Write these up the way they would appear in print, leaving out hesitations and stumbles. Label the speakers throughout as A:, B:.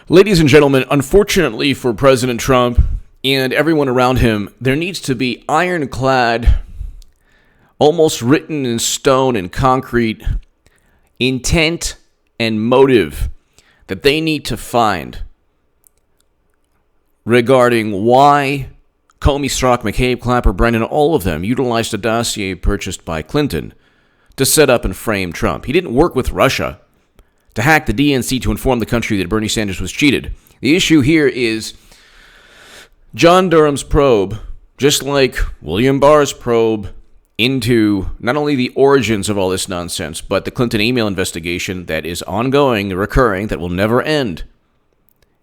A: Ladies and gentlemen, unfortunately for President Trump and everyone around him, there needs to be ironclad, almost written in stone and concrete, intent and motive that they need to find regarding why Comey, Strzok, McCabe, Clapper, Brennan, all of them utilized a dossier purchased by Clinton to set up and frame Trump. He didn't work with Russia to hack the DNC to inform the country that Bernie Sanders was cheated. The issue here is John Durham's probe, just like William Barr's probe into not only the origins of all this nonsense, but the Clinton email investigation that is ongoing, recurring, that will never end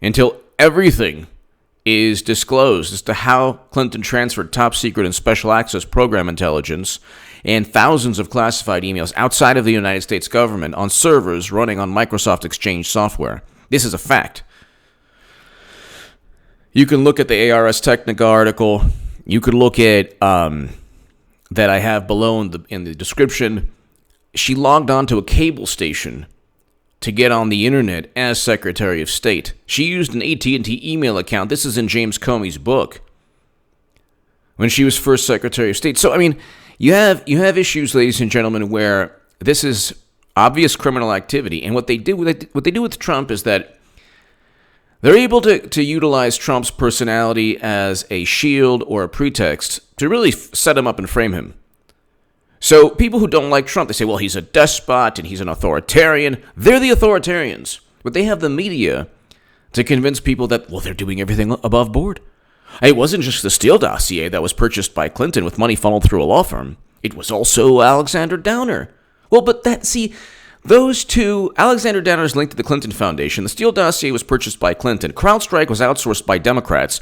A: until everything is disclosed as to how Clinton transferred top secret and special access program intelligence and thousands of classified emails outside of the United States government on servers running on Microsoft Exchange software. This is a fact. You can look at the ARS Technica article. You could look at that I have below in the description. She logged onto a cable station to get on the internet as Secretary of State. She used an AT&T email account. This is in James Comey's book when she was first Secretary of State. So, I mean, you have issues, ladies and gentlemen, where this is obvious criminal activity. And what they do with Trump is that they're able to utilize Trump's personality as a shield or a pretext to really set him up and frame him. So people who don't like Trump, they say, well, he's a despot and he's an authoritarian. They're the authoritarians. But they have the media to convince people that, well, they're doing everything above board. It wasn't just the Steele dossier that was purchased by Clinton with money funneled through a law firm. It was also Alexander Downer. Well, but those two, Alexander Downer is linked to the Clinton Foundation. The Steele dossier was purchased by Clinton. CrowdStrike was outsourced by Democrats.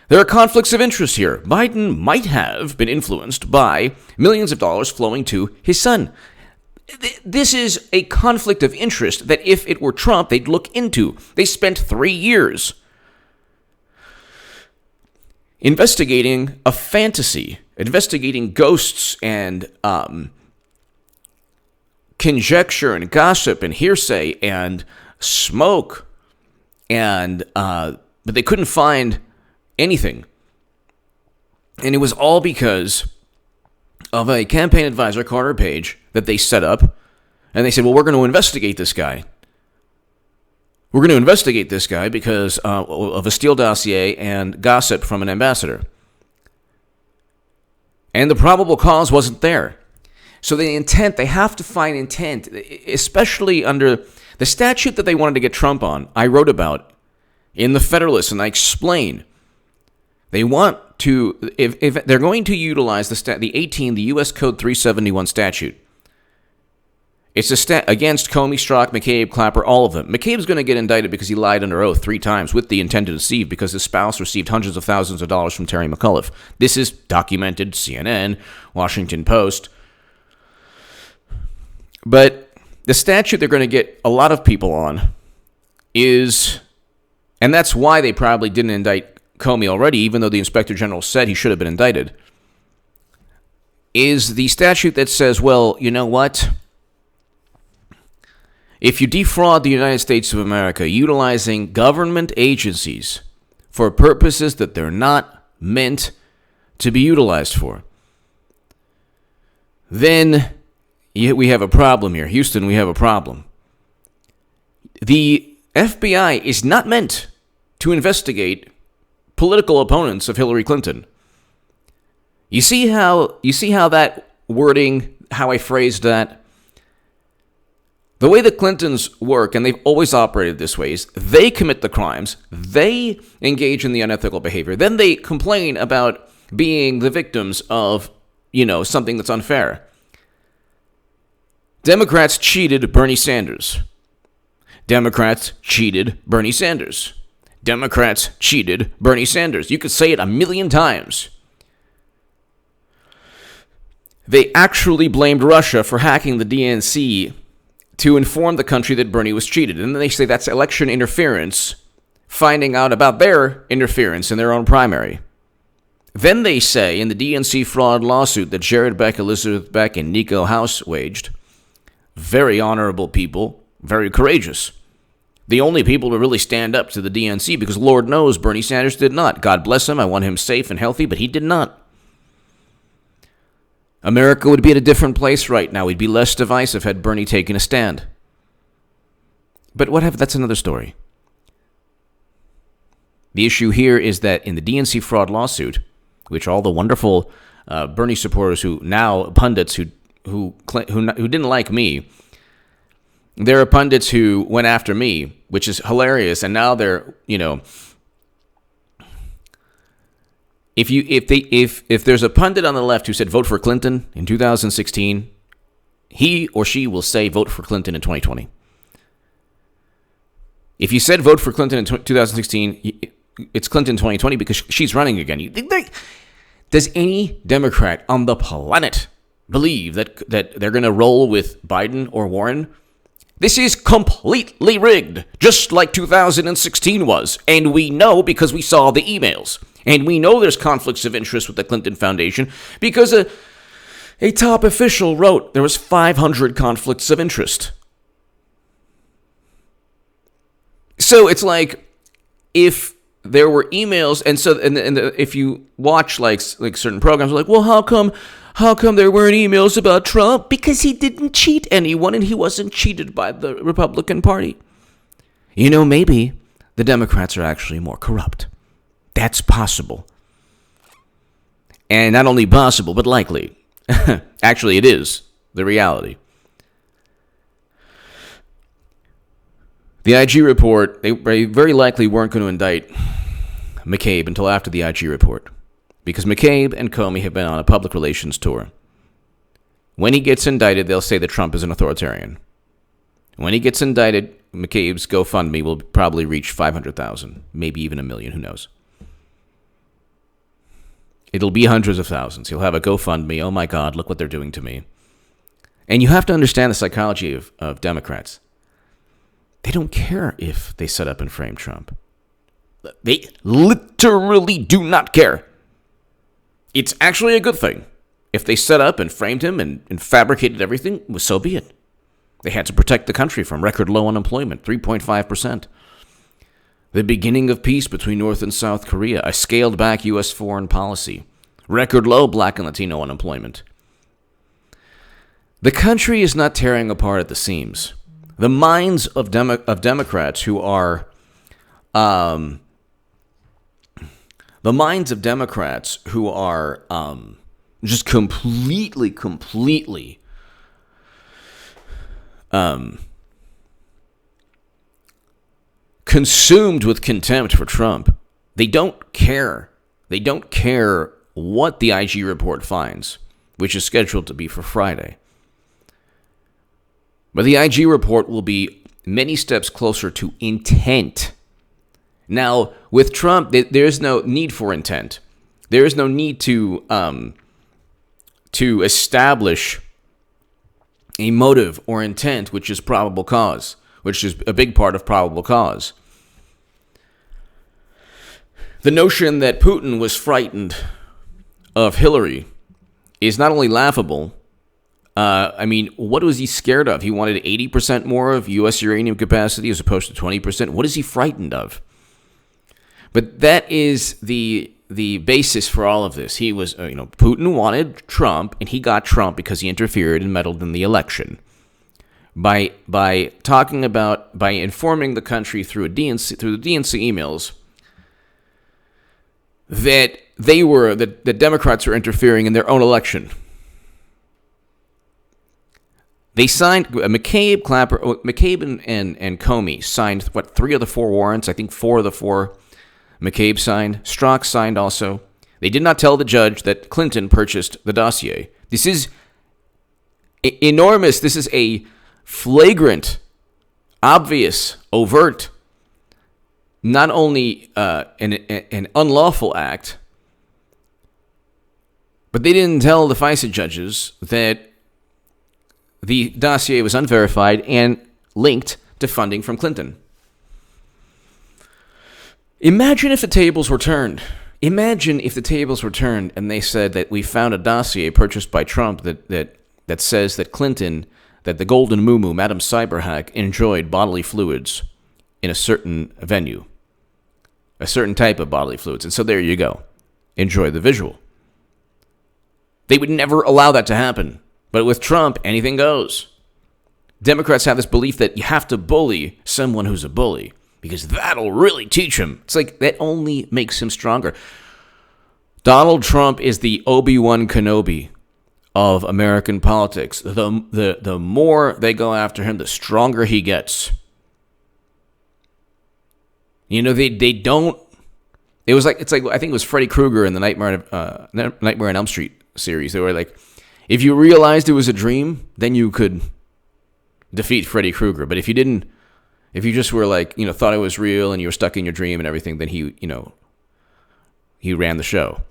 A: There are conflicts of interest here. Biden might have been influenced by millions of dollars flowing to his son. This is a conflict of interest that if it were Trump, they'd look into. They spent 3 years investigating a fantasy, investigating ghosts and conjecture and gossip and hearsay and smoke, and but they couldn't find anything. And it was all because of a campaign advisor, Carter Page, that they set up. And they said, well, we're going to investigate this guy. We're going to investigate this guy because of a Steele dossier and gossip from an ambassador. And the probable cause wasn't there. So the intent, they have to find intent, especially under the statute that they wanted to get Trump on. I wrote about in the Federalist, and I explain. They want to, if they're going to utilize the U.S. Code 371 statute. It's against Comey, Strzok, McCabe, Clapper, all of them. McCabe's going to get indicted because he lied under oath 3 times with the intent to deceive because his spouse received hundreds of thousands of dollars from Terry McAuliffe. This is documented, CNN, Washington Post. But the statute they're going to get a lot of people on is, and that's why they probably didn't indict Comey already, even though the Inspector General said he should have been indicted, is the statute that says, well, you know what? If you defraud the United States of America utilizing government agencies for purposes that they're not meant to be utilized for, then we have a problem here. Houston, we have a problem. The FBI is not meant to investigate political opponents of Hillary Clinton. You see how that wording, how I phrased that? The way the Clintons work, and they've always operated this way, is they commit the crimes, they engage in the unethical behavior, then they complain about being the victims of, something that's unfair. Democrats cheated Bernie Sanders. Democrats cheated Bernie Sanders. Democrats cheated Bernie Sanders. You could say it 1,000,000 times. They actually blamed Russia for hacking the DNC to inform the country that Bernie was cheated. And then they say that's election interference, finding out about their interference in their own primary. Then they say in the DNC fraud lawsuit that Jared Beck, Elizabeth Beck, and Nico House waged, very honorable people, very courageous. The only people to really stand up to the DNC, because Lord knows Bernie Sanders did not. God bless him. I want him safe and healthy, but he did not. America would be at a different place right now. We'd be less divisive had Bernie taken a stand. But whatever, that's another story. The issue here is that in the DNC fraud lawsuit, which all the wonderful Bernie supporters who now pundits who didn't like me, there are pundits who went after me, which is hilarious, and now they're, if there's a pundit on the left who said vote for Clinton in 2016, he or she will say vote for Clinton in 2020. If you said vote for Clinton in 2016, it's Clinton 2020 because she's running again. Does any Democrat on the planet believe that they're going to roll with Biden or Warren? This is completely rigged, just like 2016 was. And we know because we saw the emails. And we know there's conflicts of interest with the Clinton Foundation because a top official wrote there was 500 conflicts of interest. So it's like if there were emails, and if you watch like certain programs, like, well, how come there weren't emails about Trump? Because he didn't cheat anyone, and he wasn't cheated by the Republican Party. Maybe the Democrats are actually more corrupt. That's possible. And not only possible, but likely. Actually, it is the reality. The IG report, they very likely weren't going to indict McCabe until after the IG report, because McCabe and Comey have been on a public relations tour. When he gets indicted, they'll say that Trump is an authoritarian. When he gets indicted, McCabe's GoFundMe will probably reach 500,000, maybe even 1 million, who knows. It'll be hundreds of thousands. He'll have a GoFundMe, oh my God, look what they're doing to me. And you have to understand the psychology of Democrats. They don't care if they set up and frame Trump. They literally do not care. It's actually a good thing. If they set up and framed him and fabricated everything, well, so be it. They had to protect the country from record low unemployment, 3.5%. The beginning of peace between North and South Korea, a scaled back U.S. foreign policy, record low Black and Latino unemployment. The country is not tearing apart at the seams. The minds of Democrats who are just completely consumed with contempt for Trump. They don't care. They don't care what the IG report finds, which is scheduled to be for Friday. But the IG report will be many steps closer to intent. Now, with Trump, there is no need for intent. There is no need to establish a motive or intent, which is probable cause, which is a big part of probable cause. The notion that Putin was frightened of Hillary is not only laughable. What was he scared of? He wanted 80% more of U.S. uranium capacity as opposed to 20%. What is he frightened of? But that is the basis for all of this. He was, Putin wanted Trump, and he got Trump because he interfered and meddled in the election. By informing the country through the DNC emails that the Democrats were interfering in their own election. They signed, McCabe and Comey signed, 3 of the 4 warrants? I think 4 of the 4 McCabe signed. Strzok signed also. They did not tell the judge that Clinton purchased the dossier. This is enormous. This is a flagrant, obvious, overt, not only an unlawful act, but they didn't tell the FISA judges that the dossier was unverified and linked to funding from Clinton. Imagine if the tables were turned. Imagine if the tables were turned and they said that we found a dossier purchased by Trump that says that Clinton, that the Golden Moo Moo, Madam Cyberhack, enjoyed bodily fluids in a certain venue, a certain type of bodily fluids. And so there you go. Enjoy the visual. They would never allow that to happen. But with Trump, anything goes. Democrats have this belief that you have to bully someone who's a bully because that'll really teach him. It's like that only makes him stronger. Donald Trump is the Obi-Wan Kenobi of American politics. The more they go after him, the stronger he gets. You know, they don't. It's like I think it was Freddy Krueger in the Nightmare on Elm Street series. They were like, if you realized it was a dream, then you could defeat Freddy Krueger. But if you didn't, if you just were like, thought it was real and you were stuck in your dream and everything, then he ran the show.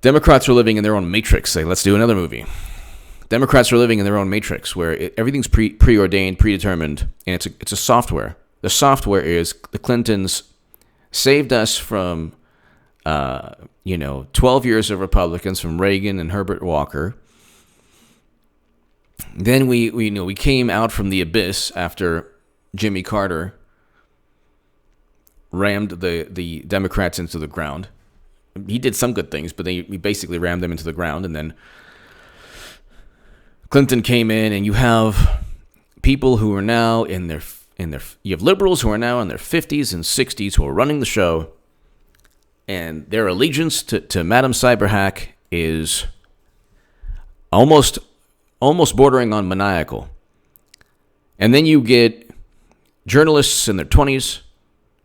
A: Democrats are living in their own matrix. Say, let's do another movie. Democrats are living in their own matrix where everything's preordained, predetermined, and it's a software. The software is the Clintons saved us from 12 years of Republicans, from Reagan and Herbert Walker. Then we came out from the abyss after Jimmy Carter rammed the Democrats into the ground. He did some good things, but he basically rammed them into the ground. And then Clinton came in, and you have people who are now you have liberals who are now in their 50s and 60s who are running the show, and their allegiance to Madam Cyberhack is almost bordering on maniacal. And then you get journalists in their 20s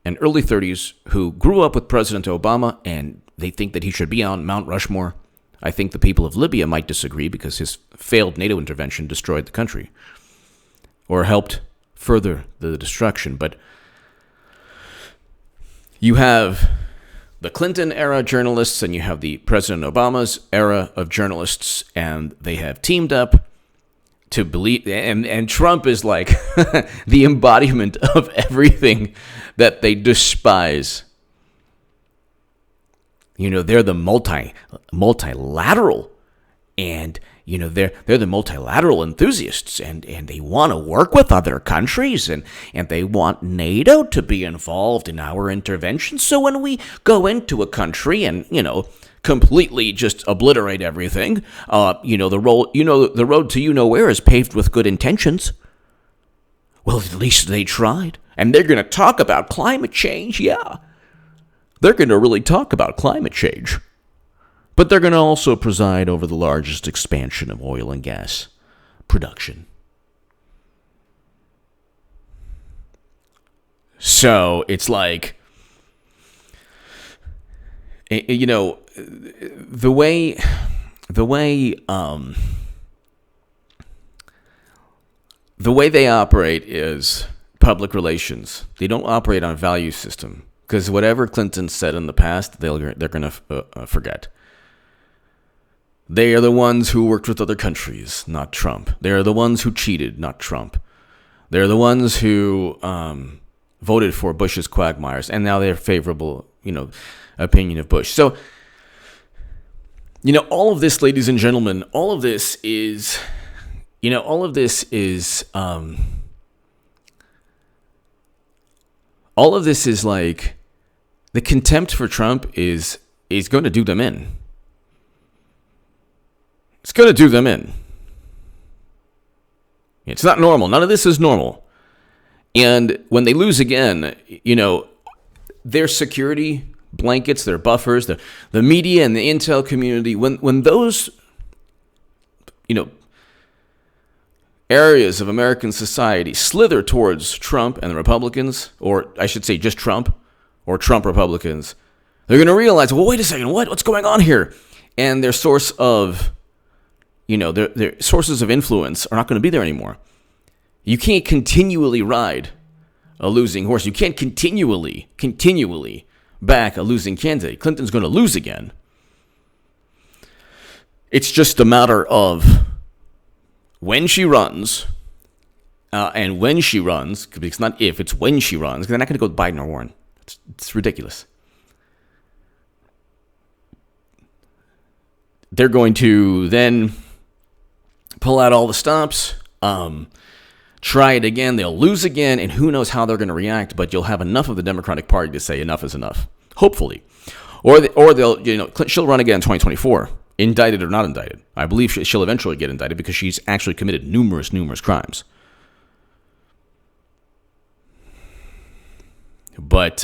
A: and early 30s who grew up with President Obama, and they think that he should be on Mount Rushmore. I think the people of Libya might disagree because his failed NATO intervention destroyed the country or helped further the destruction. But you have the Clinton-era journalists and you have the President Obama's era of journalists, and they have teamed up to believe, and Trump is like the embodiment of everything that they despise. They're the multilateral, and they're the multilateral enthusiasts, and they want to work with other countries, and they want NATO to be involved in our intervention. So when we go into a country and completely just obliterate everything, the road to where is paved with good intentions. Well, at least they tried, and they're going to talk about climate change. Yeah, they're going to really talk about climate change. But they're going to also preside over the largest expansion of oil and gas production. So it's like, the way they operate is public relations. They don't operate on a value system, because whatever Clinton said in the past, they're going to forget. They are the ones who worked with other countries, not Trump. They are the ones who cheated, not Trump. They're the ones who voted for Bush's quagmires, and now they're favorable, opinion of Bush. So, all of this, ladies and gentlemen, all of this is like, the contempt for Trump is going to do them in. It's going to do them in. It's not normal. None of this is normal. And when they lose again, their security blankets, their buffers, the media and the intel community, when those, areas of American society slither towards Trump and the Republicans, or I should say just Trump, or Trump Republicans, they're going to realize, well, wait a second, what's going on here? And their source of, their sources of influence are not going to be there anymore. You can't continually ride a losing horse. You can't continually back a losing candidate. Clinton's going to lose again. It's just a matter of when she runs, and when she runs, because it's not if, it's when she runs, because they're not going to go with Biden or Warren. It's ridiculous. They're going to then pull out all the stops. try it again, they'll lose again, and who knows how they're going to react, but you'll have enough of the Democratic Party to say enough is enough, hopefully. Or they'll, she'll run again in 2024, indicted or not indicted. I believe she'll eventually get indicted because she's actually committed numerous crimes. But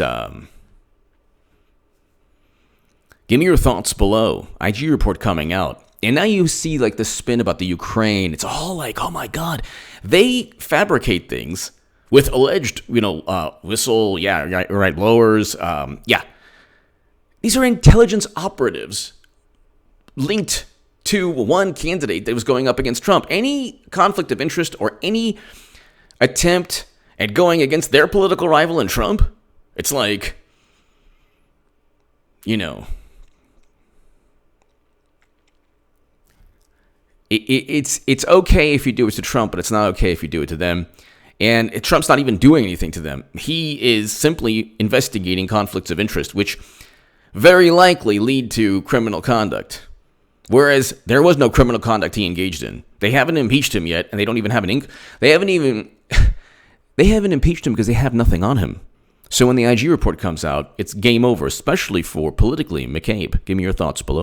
A: give me your thoughts below. IG report coming out. And now you see like the spin about the Ukraine. It's all like, oh my God. They fabricate things with alleged, whistle, blowers. These are intelligence operatives linked to one candidate that was going up against Trump. Any conflict of interest or any attempt at going against their political rival in Trump, it's like, It's okay if you do it to Trump, but it's not okay if you do it to them. And Trump's not even doing anything to them. He is simply investigating conflicts of interest, which very likely lead to criminal conduct. Whereas there was no criminal conduct he engaged in. They haven't impeached him yet, and they don't even have they haven't impeached him because they have nothing on him. So when the IG report comes out, it's game over, especially for politically McCabe. Give me your thoughts below.